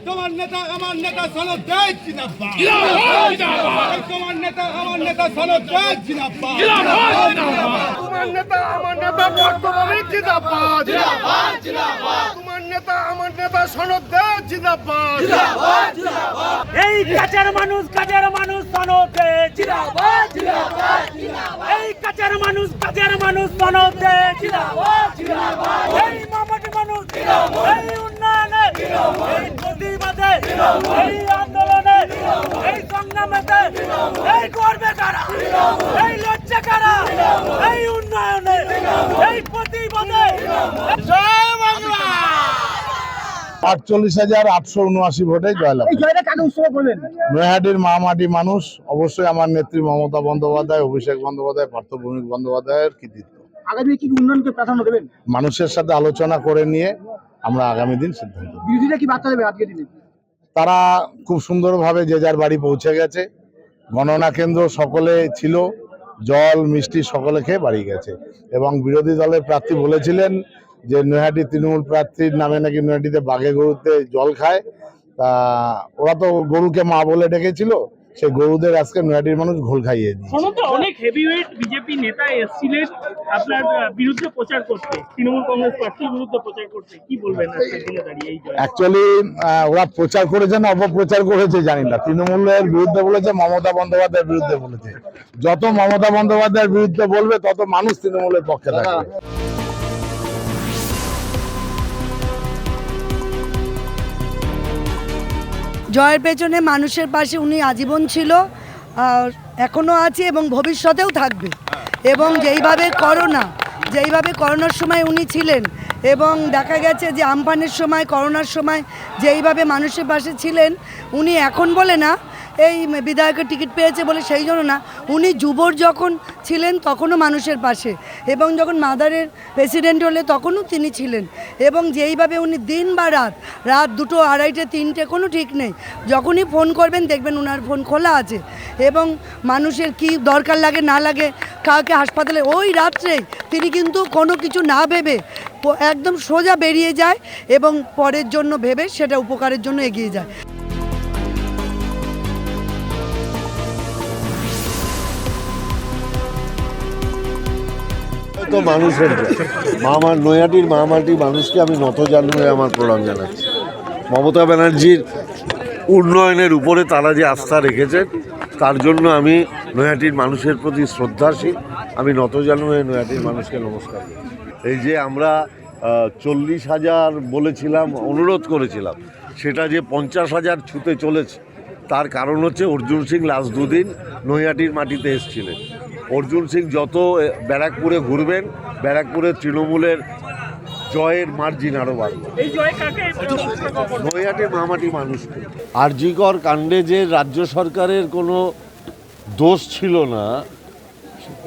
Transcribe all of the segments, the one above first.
তোমার নেতা আমার নেতা সনদ জিন্দাবাদ, তোমার নেতা আমার নেতা সনদ জিন্দাবাদ, তোমার নেতা আমার নেতা বর্তমানে জিন্দাবাদ, তোমার নেতা আমার নেতা সনদ জিন্দাবাদ, এই কাছের মানুষ সনদে জিন্দাবাদ, এই কাছের মানুষ সনদে জিন্দাবাদ, এই মামাটি মানুষ এই উন্নয়নে এই প্রতিবাদে এই আন্দোলনে এই সংগ্রামেতে এই করবে কারা, এই লজ্জা কারা, এই উন্নয়নে এই প্রতিবাদে। জয় বাংলা। 48,879 ভোটে জয়লাভ। নৈহাটির মামাটি মানুষ, অবশ্যই আমার নেত্রী মমতা বন্দ্যোপাধ্যায়, অভিষেক বন্দ্যোপাধ্যায়, পার্থভূমিক বন্দ্যোপাধ্যায়ের কৃতিত্ব। আগামী কি উন্নয়নকে প্রাধান্য দেবেন? মানুষের সাথে আলোচনা করে নিয়ে আমরা আগামী দিন সিদ্ধান্ত নেব। বিরোধীরা কি বার্তা দেবে আজকের দিনে? তারা খুব সুন্দরভাবে যে যার বাড়ি পৌঁছে গেছে। গণনা কেন্দ্র সকলে ছিল, জল মিষ্টি সকলে খেয়ে বাড়ি গেছে। এবং বিরোধী দলের প্রার্থী বলেছিলেন যে নৈহাটি তৃণমূল প্রার্থীর নামে নাকি নৈহাটিতে বাঘে গরুতে জল খায়। তা ওরা তো গরুকে মা বলে ডেকেছিল, সেই গরুদের আজকে নৈহাটির মানুষ ঘোল খাইয়ে দিয়েছে। অনেক হেভিওয়েট বিজেপি নেতা এসেছিলেন আপনার বিরুদ্ধে প্রচার করতে, তৃণমূল কংগ্রেস প্রার্থীর বিরুদ্ধে প্রচার করতে, কি বলবেন আজকের দিনে দাঁড়িয়ে? অ্যাকচুয়ালি ওরা প্রচার করেছে না অপপ্রচার করেছে জানি না। তৃণমূলের বিরুদ্ধে বলেছে, মমতা বন্দ্যোপাধ্যায়ের বিরুদ্ধে বলেছে। যত মমতা বন্দ্যোপাধ্যায়ের বিরুদ্ধে বলবে তত মানুষ তৃণমূলের পক্ষে থাকবে। জয়ের পেছনে মানুষের পাশে উনি আজীবন ছিল, আর এখনও আছে এবং ভবিষ্যতেও থাকবে। এবং যেইভাবে করোনার সময় উনি ছিলেন, এবং দেখা গেছে যে আমফানের সময়, করোনার সময় যেইভাবে মানুষের পাশে ছিলেন, উনি এখন বলে না এই বিধায়কের টিকিট পেয়েছে বলে সেই জন্য না, উনি যুবর যখন ছিলেন তখনও মানুষের পাশে, এবং যখন মাদারের প্রেসিডেন্ট হলে তখনও তিনি ছিলেন। এবং যেইভাবে উনি দিন বা রাত 2টো, 2:30, 3টে কোনো ঠিক নেই, যখনই ফোন করবেন দেখবেন ওনার ফোন খোলা আছে। এবং মানুষের কি দরকার লাগে না লাগে, কাউকে হাসপাতালে, ওই রাত্রেই তিনি কিন্তু কোনো কিছু না ভেবে একদম সোজা বেরিয়ে যায় এবং পরের জন্য ভেবে সেটা উপকারের জন্য এগিয়ে যায়। তো মানুষের নৈহাটির মামাটি মানুষকে আমি নত জানিয়ে আমার প্রণাম জানাচ্ছি। মমতা ব্যানার্জির উন্নয়নের উপরে তারা যে আস্থা রেখেছেন, তার জন্য আমি নৈহাটির মানুষের প্রতি শ্রদ্ধাশীল। আমি নত জানিয়ে নৈহাটির মানুষকে নমস্কার করি। এই যে আমরা 40,000 বলেছিলাম, অনুরোধ করেছিলাম, সেটা যে 50,000 ছুতে চলেছে, তার কারণ হচ্ছে অর্জুন সিং লাস্ট 2 দিন নৈহাটির মাটিতে এসেছিলেন। অর্জুন সিং যত ব্যারাকপুরে ঘুরবেন, ব্যারাকপুরে তৃণমূলের জয়ের মার্জিন আরও বাড়বে। নৈহাটির মামাটি মানুষকে আরজিকর কাণ্ডে যে রাজ্য সরকারের কোনো দোষ ছিল না,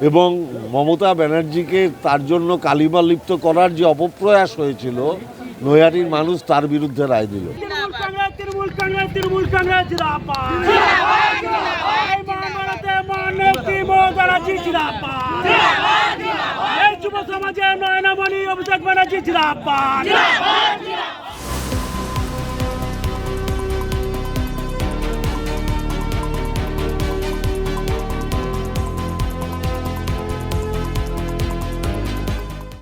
এবং মমতা ব্যানার্জিকে তার জন্য কালিমা লিপ্ত করার যে অপপ্রয়াস হয়েছিল, নৈহাটির মানুষ তার বিরুদ্ধে রায় দিল। যুব সমাজের নয়নামণি অভিষেক ব্যানার্জি জিন্দাবাদ।